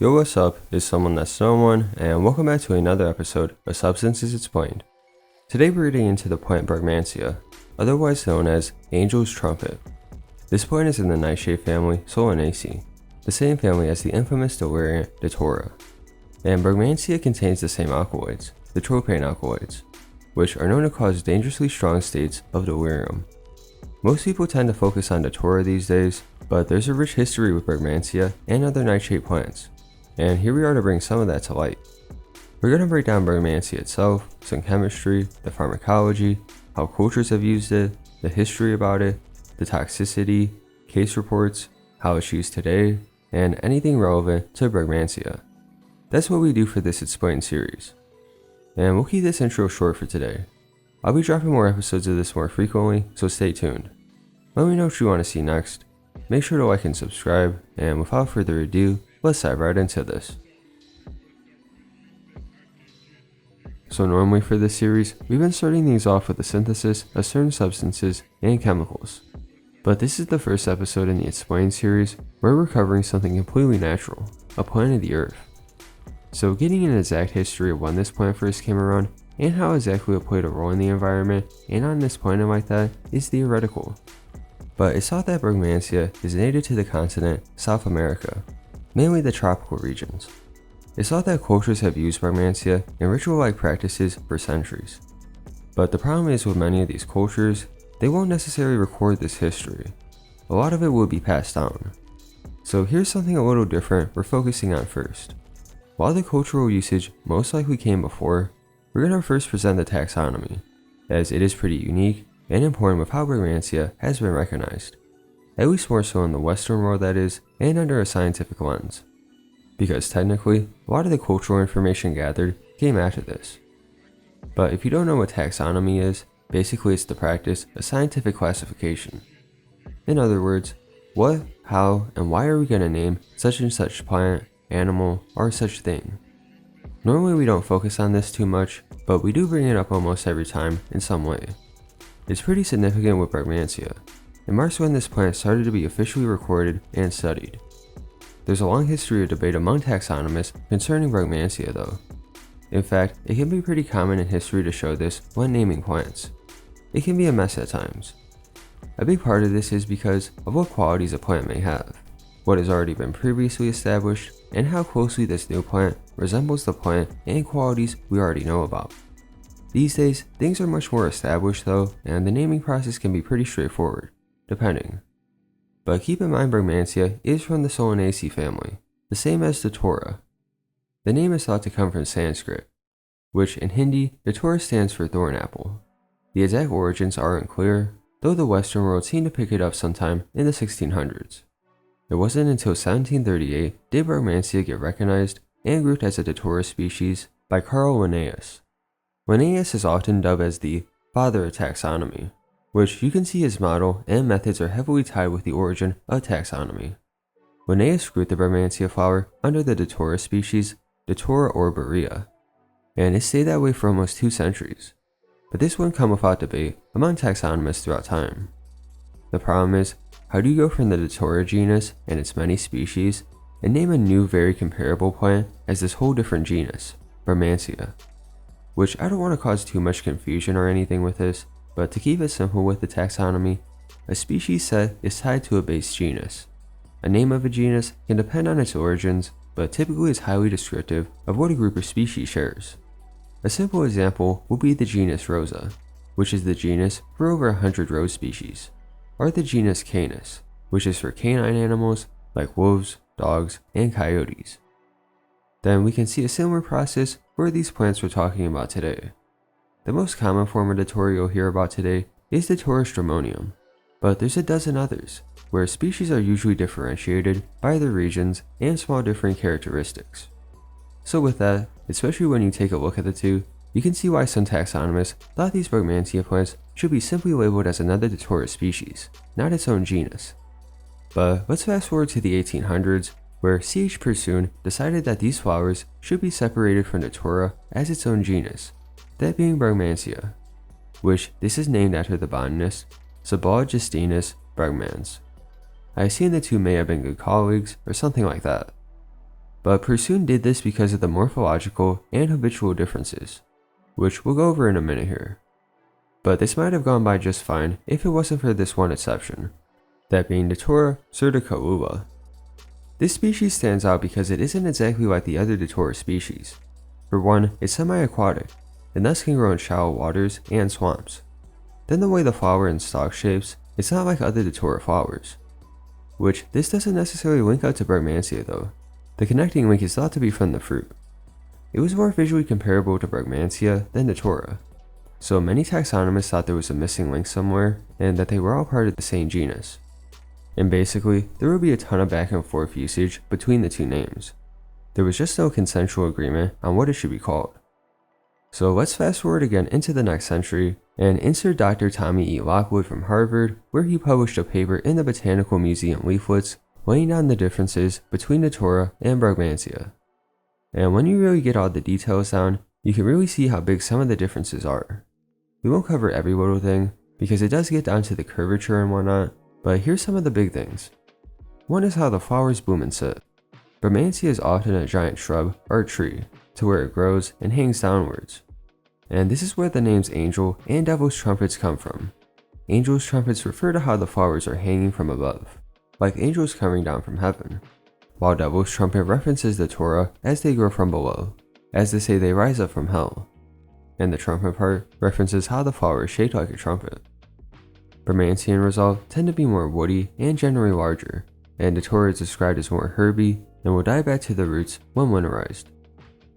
Yo, what's up? It's someone that's no one, and welcome back to another episode of Substances Explained. Today we're getting into the plant Brugmansia, otherwise known as Angel's Trumpet. This plant is in the nightshade family Solanaceae, the same family as the infamous delirium datura. And Brugmansia contains the same alkaloids, the tropane alkaloids, which are known to cause dangerously strong states of delirium. Most people tend to focus on datura these days, but there's a rich history with Brugmansia and other nightshade plants. And here we are to bring some of that to light. We're going to break down Brugmansia itself, some chemistry, the pharmacology, how cultures have used it, the history about it, the toxicity, case reports, how it's used today, and anything relevant to Brugmansia. That's what we do for this Explained series. And we'll keep this intro short for today. I'll be dropping more episodes of this more frequently, so stay tuned. Let me know what you want to see next. Make sure to like and subscribe, and without further ado, let's dive right into this. So normally for this series, we've been starting these off with the synthesis of certain substances and chemicals. But this is the first episode in the Explained series where we're covering something completely natural, a plant of the earth. So getting an exact history of when this plant first came around and how exactly it played a role in the environment and on this planet like that is theoretical. But it's thought that Brugmansia is native to the continent South America, mainly the tropical regions. It's thought that cultures have used Brugmansia in ritual-like practices for centuries. But the problem is with many of these cultures, they won't necessarily record this history. A lot of it will be passed down. So here's something a little different we're focusing on first. While the cultural usage most likely came before, we're going to first present the taxonomy, as it is pretty unique and important with how Brugmansia has been recognized. At least more so in the Western world that is, and under a scientific lens. Because technically, a lot of the cultural information gathered came after this. But if you don't know what taxonomy is, basically it's the practice of scientific classification. In other words, what, how, and why are we going to name such and such plant, animal, or such thing? Normally we don't focus on this too much, but we do bring it up almost every time in some way. It's pretty significant with Brugmansia. It marks when this plant started to be officially recorded and studied. There's a long history of debate among taxonomists concerning Brugmansia though. In fact, it can be pretty common in history to show this when naming plants. It can be a mess at times. A big part of this is because of what qualities a plant may have, what has already been previously established, and how closely this new plant resembles the plant and qualities we already know about. These days, things are much more established though, and the naming process can be pretty straightforward, depending. But keep in mind Brugmansia is from the Solanaceae family, the same as datura. The name is thought to come from Sanskrit, which in Hindi, datura stands for thorn apple. The exact origins are unclear, though the Western world seemed to pick it up sometime in the 1600s. It wasn't until 1738 did Brugmansia get recognized and grouped as a datura species by Carl Linnaeus. Linnaeus is often dubbed as the father of taxonomy, which you can see his model and methods are heavily tied with the origin of taxonomy. Linnaeus grouped the Brugmansia flower under the datura species Datura arborea, and it stayed that way for almost 2 centuries. But this wouldn't come without debate among taxonomists throughout time. The problem is, how do you go from the datura genus and its many species and name a new very comparable plant as this whole different genus, Brugmansia? Which I don't want to cause too much confusion or anything with this, but to keep it simple with the taxonomy, a species set is tied to a base genus. A name of a genus can depend on its origins, but typically is highly descriptive of what a group or species shares. A simple example will be the genus Rosa, which is the genus for over 100 rose species, or the genus Canis, which is for canine animals like wolves, dogs, and coyotes. Then we can see a similar process for these plants we're talking about today. The most common form of datura you'll hear about today is Datura stramonium, but there's a dozen others, where species are usually differentiated by their regions and small differing characteristics. So with that, especially when you take a look at the two, you can see why some taxonomists thought these Brugmansia plants should be simply labeled as another datura species, not its own genus. But let's fast forward to the 1800s, where C.H. Persoon decided that these flowers should be separated from datura as its own genus, that being Brugmansia, which this is named after the botanist Sebald Justinus Brugmans. I assume the two may have been good colleagues or something like that. but Pursoon did this because of the morphological and habitual differences, which we'll go over in a minute here. But this might have gone by just fine if it wasn't for this one exception, that being Datura surdicoula. This species stands out because it isn't exactly like the other Datura species. For one, it's semi-aquatic, and thus can grow in shallow waters and swamps. Then the way the flower and stalk shapes, it's not like other Datura flowers. Which, this doesn't necessarily link out to Brugmansia though. The connecting link is thought to be from the fruit. It was more visually comparable to Brugmansia than Datura. So many taxonomists thought there was a missing link somewhere, and that they were all part of the same genus. And basically, there would be a ton of back and forth usage between the two names. There was just no consensual agreement on what it should be called. So let's fast forward again into the next century, and insert Dr. Tommy E. Lockwood from Harvard, where he published a paper in the Botanical Museum leaflets laying down the differences between Datura and Brugmansia. And when you really get all the details down, you can really see how big some of the differences are. We won't cover every little thing, because it does get down to the curvature and whatnot, but here's some of the big things. One is how the flowers bloom and sit. Brugmansia is often a giant shrub or tree, to where it grows and hangs downwards. And this is where the names angel and devil's trumpets come from. Angel's trumpets refer to how the flowers are hanging from above, like angels coming down from heaven, while devil's trumpet references the Torah as they grow from below, as they say they rise up from hell. And the trumpet part references how the flower is shaped like a trumpet. Brugmansian results tend to be more woody and generally larger, and Datura is described as more herby and will die back to the roots when winterized.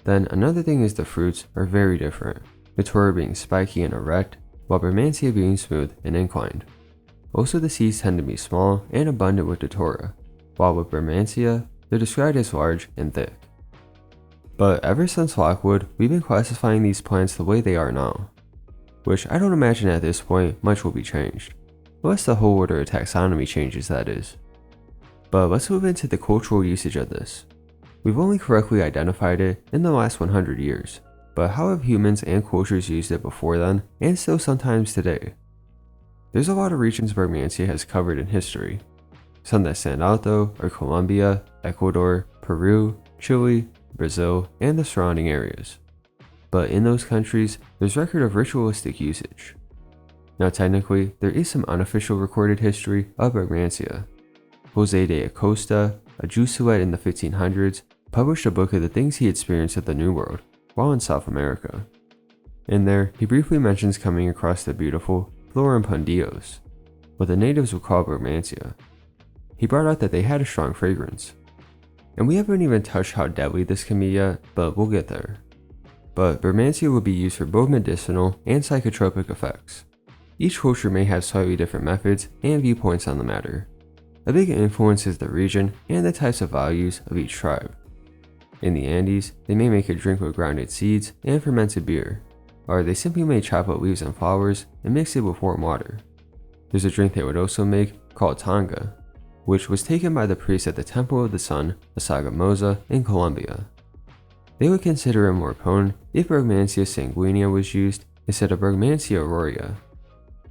Then another thing is the fruits are very different, Datura being spiky and erect, while Brugmansia being smooth and inclined. Also the seeds tend to be small and abundant with Datura, while with Brugmansia, they're described as large and thick. But ever since Lockwood, we've been classifying these plants the way they are now, which I don't imagine at this point much will be changed, unless the whole order of taxonomy changes, that is. But let's move into the cultural usage of this. We've only correctly identified it in the last 100 years, but how have humans and cultures used it before then, and still sometimes today? There's a lot of regions Brugmansia has covered in history. Some that stand out though are Colombia, Ecuador, Peru, Chile, Brazil, and the surrounding areas. But in those countries, there's record of ritualistic usage. Now technically, there is some unofficial recorded history of Brugmansia. Jose de Acosta, a Jesuit in the 1500s, published a book of the things he experienced at the New World while in South America. In there, he briefly mentions coming across the beautiful Florum Pundillos, what the natives would call Brugmansia. He brought out that they had a strong fragrance. And we haven't even touched how deadly this can be yet, but we'll get there. But Brugmansia will be used for both medicinal and psychotropic effects. Each culture may have slightly different methods and viewpoints on the matter. A big influence is the region and the types of values of each tribe. In the Andes, they may make a drink with grounded seeds and fermented beer, or they simply may chop up leaves and flowers and mix it with warm water. There's a drink they would also make called tanga, which was taken by the priests at the Temple of the Sun, Sogamoza, in Colombia. They would consider it more potent if Brugmansia sanguinea was used instead of Brugmansia aurea,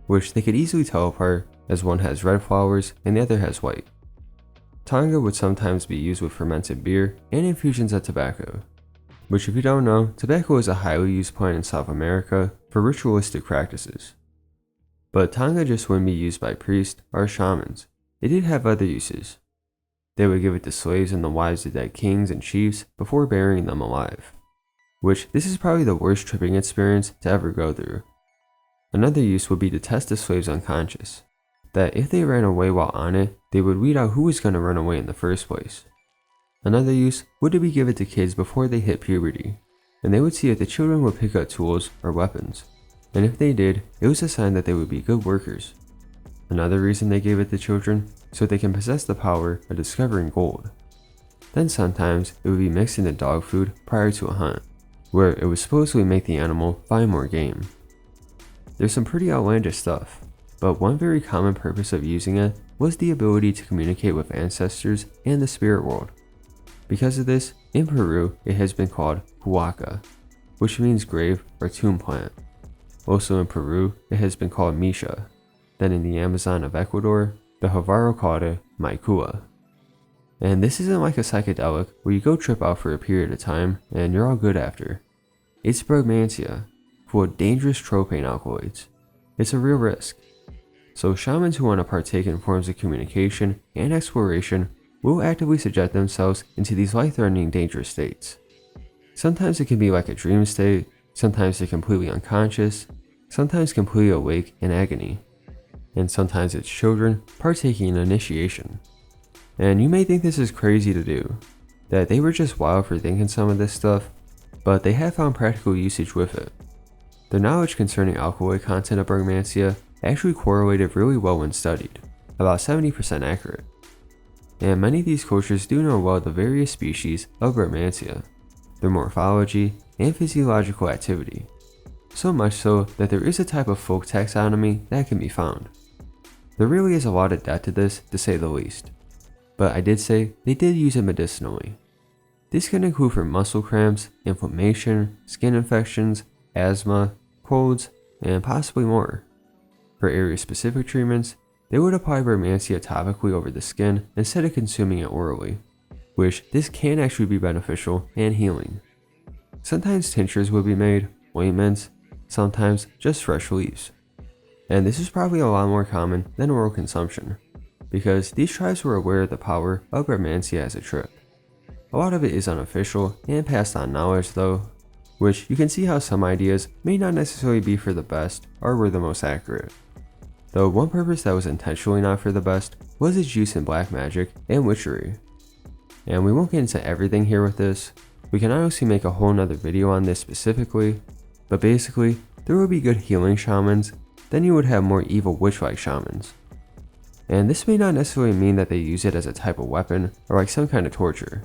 which they could easily tell apart as one has red flowers and the other has white. Tanga would sometimes be used with fermented beer and infusions of tobacco, which if you don't know, tobacco is a highly used plant in South America for ritualistic practices. But tanga just wouldn't be used by priests or shamans. It did have other uses. They would give it to slaves and the wives of dead kings and chiefs before burying them alive, which this is probably the worst tripping experience to ever go through. Another use would be to test the slaves unconscious, that if they ran away while on it, they would weed out who was going to run away in the first place. Another use would be give it to kids before they hit puberty, and they would see if the children would pick up tools or weapons, and if they did, it was a sign that they would be good workers. Another reason they gave it to children, so they can possess the power of discovering gold. Then sometimes it would be mixed into dog food prior to a hunt, where it would supposedly make the animal find more game. There's some pretty outlandish stuff, but one very common purpose of using it was the ability to communicate with ancestors and the spirit world. Because of this, in Peru it has been called huaca, which means grave or tomb plant. Also in Peru it has been called misha. Then in the Amazon of Ecuador, the Javaro called it maicua. And this isn't like a psychedelic where you go trip out for a period of time and you're all good after. It's Brugmansia, full of dangerous tropane alkaloids. It's a real risk. So shamans who want to partake in forms of communication and exploration will actively subject themselves into these life-threatening dangerous states. Sometimes it can be like a dream state, sometimes they're completely unconscious, sometimes completely awake in agony, and sometimes it's children partaking in initiation. And you may think this is crazy to do, that they were just wild for thinking some of this stuff, but they have found practical usage with it. The knowledge concerning alkaloid content of Brugmansia actually correlated really well when studied, about 70% accurate. And many of these cultures do know well the various species of Brugmansia, their morphology and physiological activity, so much so that there is a type of folk taxonomy that can be found. There really is a lot of depth to this, to say the least, but I did say they did use it medicinally. This can include for muscle cramps, inflammation, skin infections, asthma, colds, and possibly more. For area-specific treatments, they would apply Brugmansia topically over the skin instead of consuming it orally, which this can actually be beneficial and healing. Sometimes tinctures would be made, ointments, sometimes just fresh leaves. And this is probably a lot more common than oral consumption, because these tribes were aware of the power of Brugmansia as a trip. A lot of it is unofficial and passed on knowledge though, which you can see how some ideas may not necessarily be for the best or were the most accurate. Though one purpose that was intentionally not for the best was its use in black magic and witchery. And we won't get into everything here with this. We can honestly make a whole nother video on this specifically, but basically, there would be good healing shamans, then you would have more evil witch-like shamans. And this may not necessarily mean that they use it as a type of weapon or like some kind of torture,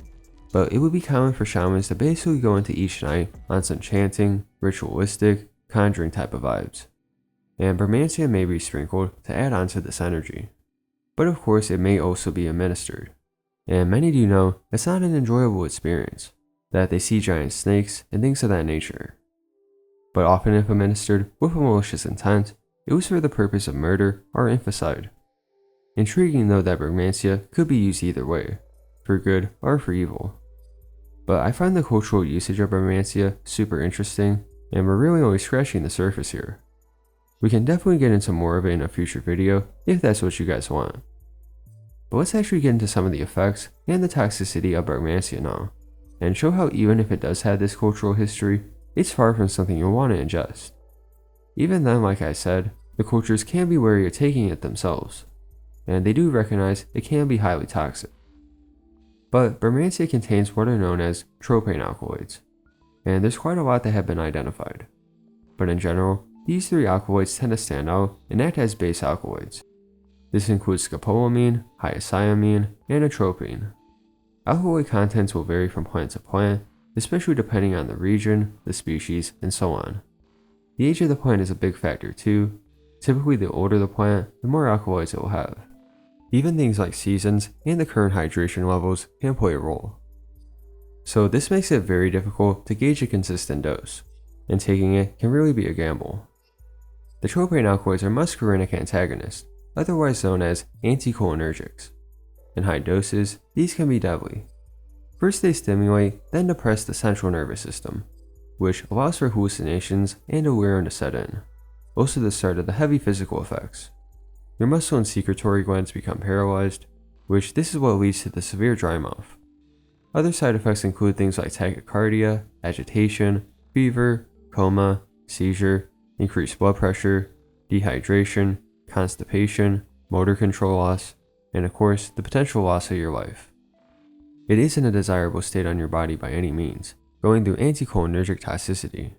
but it would be common for shamans to basically go into each night on some chanting, ritualistic, conjuring type of vibes. And Brugmansia may be sprinkled to add on to this energy. But of course it may also be administered. And many do know it's not an enjoyable experience, that they see giant snakes and things of that nature. But often if administered with a malicious intent, it was for the purpose of murder or infanticide. Intriguing though that Brugmansia could be used either way, for good or for evil. But I find the cultural usage of Brugmansia super interesting, and we're really only scratching the surface here. We can definitely get into more of it in a future video if that's what you guys want. But let's actually get into some of the effects and the toxicity of Brugmansia now, and show how even if it does have this cultural history, it's far from something you'll want to ingest. Even then, like I said, the cultures can be wary of taking it themselves, and they do recognize it can be highly toxic. But Brugmansia contains what are known as tropane alkaloids, and there's quite a lot that have been identified. But in general, these three alkaloids tend to stand out and act as base alkaloids. This includes scopolamine, hyoscyamine, and atropine. Alkaloid contents will vary from plant to plant, especially depending on the region, the species, and so on. The age of the plant is a big factor too. Typically the older the plant, the more alkaloids it will have. Even things like seasons and the current hydration levels can play a role. So this makes it very difficult to gauge a consistent dose, and taking it can really be a gamble. The tropane alkaloids are muscarinic antagonists, otherwise known as anticholinergics. In high doses, these can be deadly. First they stimulate, then depress the central nervous system, which allows for hallucinations and delirium to set in, also the start of the heavy physical effects. Your muscle and secretory glands become paralyzed, which this is what leads to the severe dry mouth. Other side effects include things like tachycardia, agitation, fever, coma, seizure, increased blood pressure, dehydration, constipation, motor control loss, and of course, the potential loss of your life. It isn't a desirable state on your body by any means, going through anticholinergic toxicity.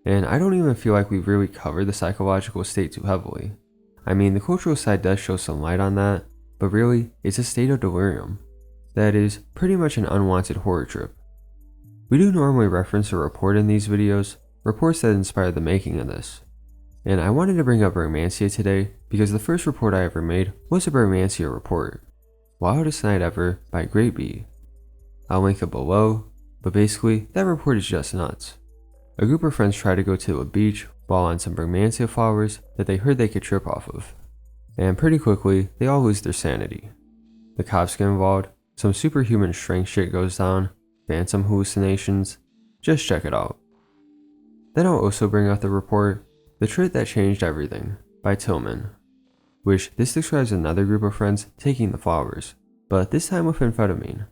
And I don't even feel like we've really covered the psychological state too heavily. I mean, the cultural side does show some light on that, but really, it's a state of delirium. That is, pretty much an unwanted horror trip. We do normally reference a report in these videos, reports that inspired the making of this. And I wanted to bring up Brugmansia today because the first report I ever made was a Brugmansia report, Wildest Night Ever by Great B. I'll link it below, but basically, that report is just nuts. A group of friends try to go to a beach, fall on some Brugmansia flowers that they heard they could trip off of. And pretty quickly, they all lose their sanity. The cops get involved, some superhuman strength shit goes down, phantom hallucinations, just check it out. Then I'll also bring out the report, The Trait That Changed Everything by Tillman, which this describes another group of friends taking the flowers, but this time with amphetamine.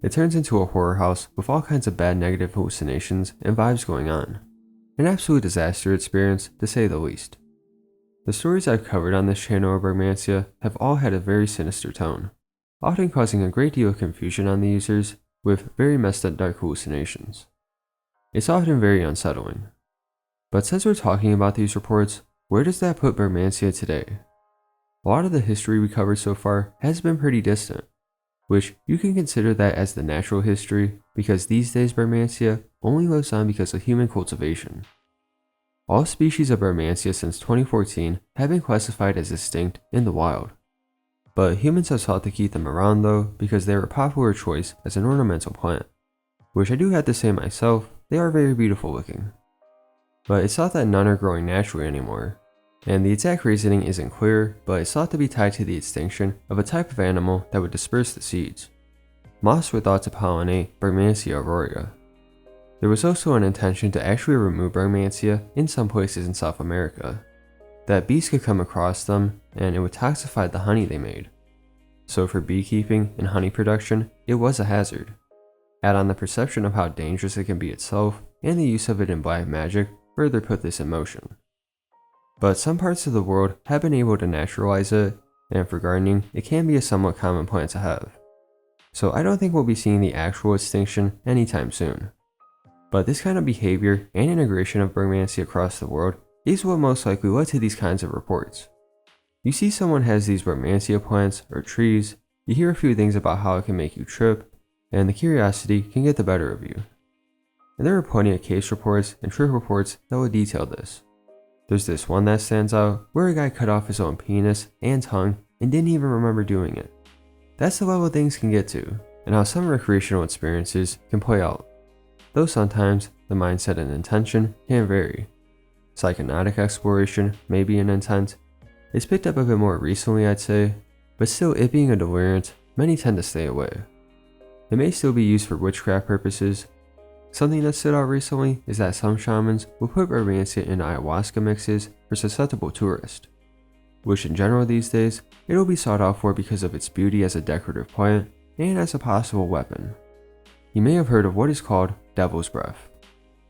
It turns into a horror house with all kinds of bad negative hallucinations and vibes going on. An absolute disaster experience, to say the least. The stories I've covered on this channel of Brugmansia have all had a very sinister tone, often causing a great deal of confusion on the users with very messed up dark hallucinations. It's often very unsettling. But since we're talking about these reports, where does that put Brugmansia today? A lot of the history we covered so far has been pretty distant, which you can consider that as the natural history because these days Brugmansia only lives on because of human cultivation. All species of Brugmansia since 2014 have been classified as extinct in the wild, but humans have sought to keep them around though because they are a popular choice as an ornamental plant, which I do have to say myself, they are very beautiful looking. But it's thought that none are growing naturally anymore, and the exact reasoning isn't clear, but it's thought to be tied to the extinction of a type of animal that would disperse the seeds. Moths were thought to pollinate Brugmansia aureosa. There was also an intention to actually remove Brugmansia in some places in South America, that bees could come across them and it would toxify the honey they made. So for beekeeping and honey production, it was a hazard. Add on the perception of how dangerous it can be itself, and the use of it in black magic further put this in motion. But some parts of the world have been able to naturalize it, and for gardening, it can be a somewhat common plant to have. So I don't think we'll be seeing the actual extinction anytime soon. But this kind of behavior and integration of Brugmansia across the world is what most likely led to these kinds of reports. You see someone has these Brugmansia plants or trees, you hear a few things about how it can make you trip, and the curiosity can get the better of you. And there are plenty of case reports and trip reports that will detail this. There's this one that stands out where a guy cut off his own penis and tongue and didn't even remember doing it. That's the level things can get to, and how some recreational experiences can play out. Though sometimes the mindset and intention can vary. Psychonaut exploration may be an intent. It's picked up a bit more recently I'd say, but still it being a deliriant, many tend to stay away. It may still be used for witchcraft purposes. Something that stood out recently is that some shamans will put Brugmansia in ayahuasca mixes for susceptible tourists, which in general these days, it will be sought out for because of its beauty as a decorative plant and as a possible weapon. You may have heard of what is called devil's breath,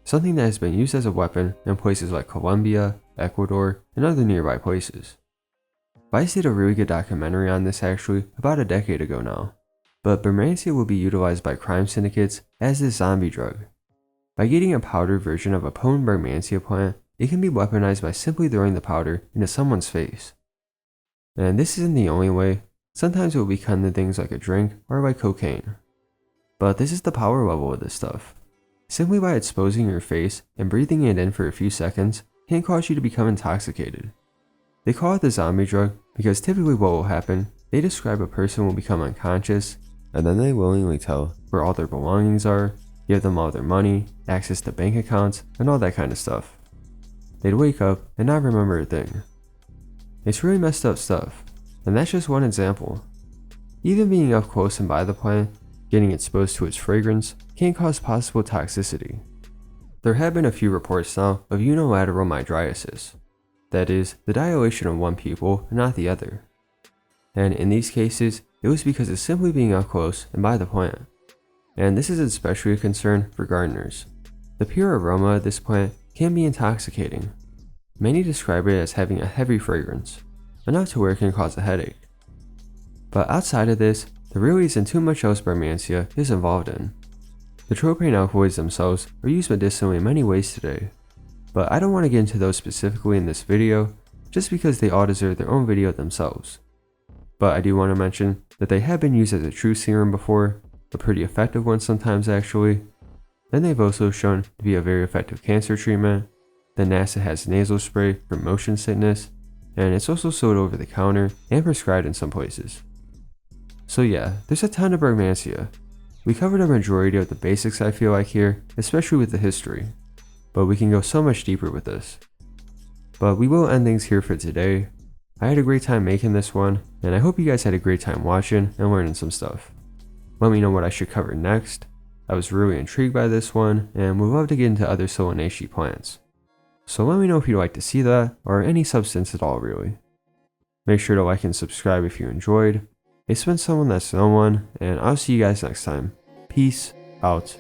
something that has been used as a weapon in places like Colombia, Ecuador, and other nearby places. Vice did a really good documentary on this actually about a decade ago now, but Brugmansia will be utilized by crime syndicates as a zombie drug. By getting a powdered version of a potent Brugmansia plant, it can be weaponized by simply throwing the powder into someone's face. And this isn't the only way, sometimes it will become into things like a drink or like cocaine. But this is the power level of this stuff. Simply by exposing your face and breathing it in for a few seconds can cause you to become intoxicated. They call it the zombie drug because typically what will happen, they describe a person will become unconscious and then they willingly tell where all their belongings are, give them all their money, access to bank accounts, and all that kind of stuff. They'd wake up and not remember a thing. It's really messed up stuff, and that's just one example. Even being up close and by the plant, getting exposed to its fragrance, can cause possible toxicity. There have been a few reports now of unilateral mydriasis, that is, the dilation of one pupil and not the other. And in these cases, it was because of simply being up close and by the plant. And this is especially a concern for gardeners. The pure aroma of this plant can be intoxicating. Many describe it as having a heavy fragrance, enough to where it can cause a headache. But outside of this, there really isn't too much else Brugmansia is involved in. The tropane alkaloids themselves are used medicinally in many ways today, but I don't want to get into those specifically in this video, just because they all deserve their own video themselves. But I do want to mention that they have been used as a true serum before, a pretty effective one sometimes actually. Then they've also shown to be a very effective cancer treatment. Then NASA has nasal spray for motion sickness, and it's also sold over the counter and prescribed in some places. So yeah, there's a ton of Brugmansia. We covered a majority of the basics I feel like here, especially with the history, but we can go so much deeper with this. But we will end things here for today. I had a great time making this one, and I hope you guys had a great time watching and learning some stuff. Let me know what I should cover next. I was really intrigued by this one and would love to get into other Solanaceae plants. So let me know if you'd like to see that, or any substance at all really. Make sure to like and subscribe if you enjoyed. It's been someone that's no one, and I'll see you guys next time. Peace out.